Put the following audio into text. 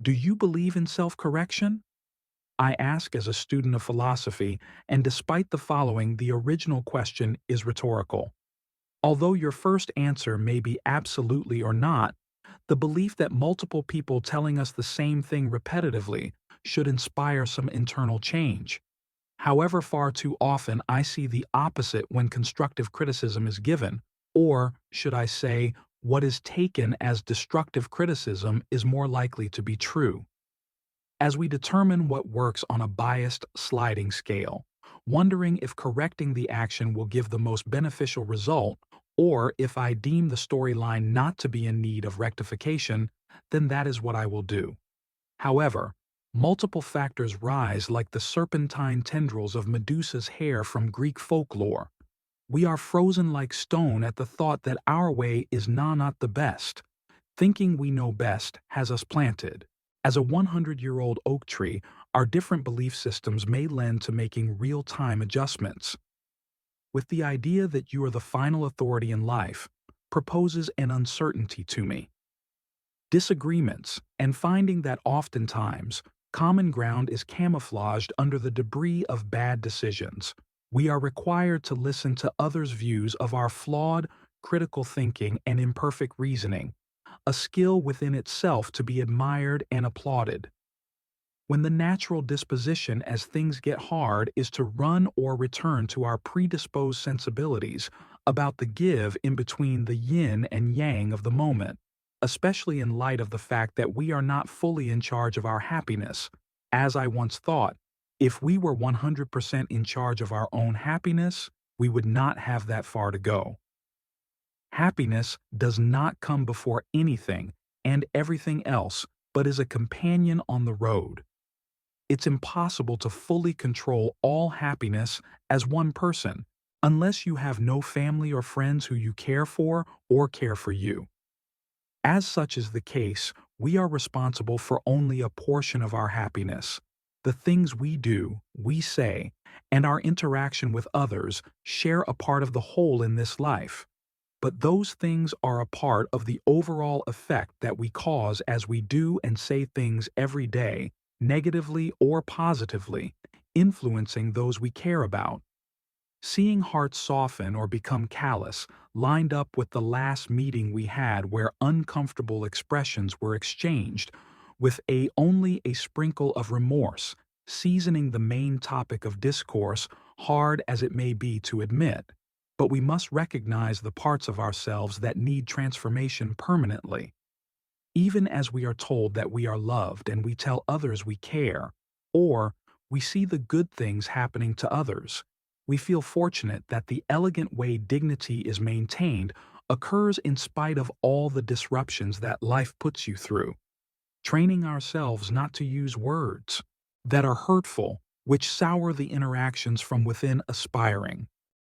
Do you believe in self-correction? I ask as a student of philosophy, and despite the following, the original question is rhetorical. Although your first answer may be absolutely or not, the belief that multiple people telling us the same thing repetitively should inspire some internal change. However, far too often I see the opposite when constructive criticism is given, or, should I say, what is taken as destructive criticism is more likely to be true. As we determine what works on a biased sliding scale, wondering if correcting the action will give the most beneficial result, or if I deem the storyline not to be in need of rectification, then that is what I will do. However, multiple factors rise like the serpentine tendrils of Medusa's hair from Greek folklore. We are frozen like stone at the thought that our way is not the best. Thinking we know best has us planted. As a 100-year-old oak tree, our different belief systems may lend to making real-time adjustments. With the idea that you are the final authority in life, proposes an uncertainty to me. Disagreements, and finding that oftentimes, common ground is camouflaged under the debris of bad decisions. We are required to listen to others' views of our flawed, critical thinking and imperfect reasoning, a skill within itself to be admired and applauded. When the natural disposition as things get hard is to run or return to our predisposed sensibilities about the give in between the yin and yang of the moment, especially in light of the fact that we are not fully in charge of our happiness. As I once thought, if we were 100% in charge of our own happiness, we would not have that far to go. Happiness does not come before anything and everything else, but is a companion on the road. It's impossible to fully control all happiness as one person, unless you have no family or friends who you care for or care for you. As such is the case, we are responsible for only a portion of our happiness. The things we do, we say, and our interaction with others share a part of the whole in this life. But those things are a part of the overall effect that we cause as we do and say things every day, negatively or positively, influencing those we care about. Seeing hearts soften or become callous lined up with the last meeting we had where uncomfortable expressions were exchanged, with only a sprinkle of remorse, seasoning the main topic of discourse, hard as it may be to admit. But we must recognize the parts of ourselves that need transformation permanently. Even as we are told that we are loved and we tell others we care, or we see the good things happening to others, we feel fortunate that the elegant way dignity is maintained occurs in spite of all the disruptions that life puts you through. Training ourselves not to use words that are hurtful, which sour the interactions from within aspiring.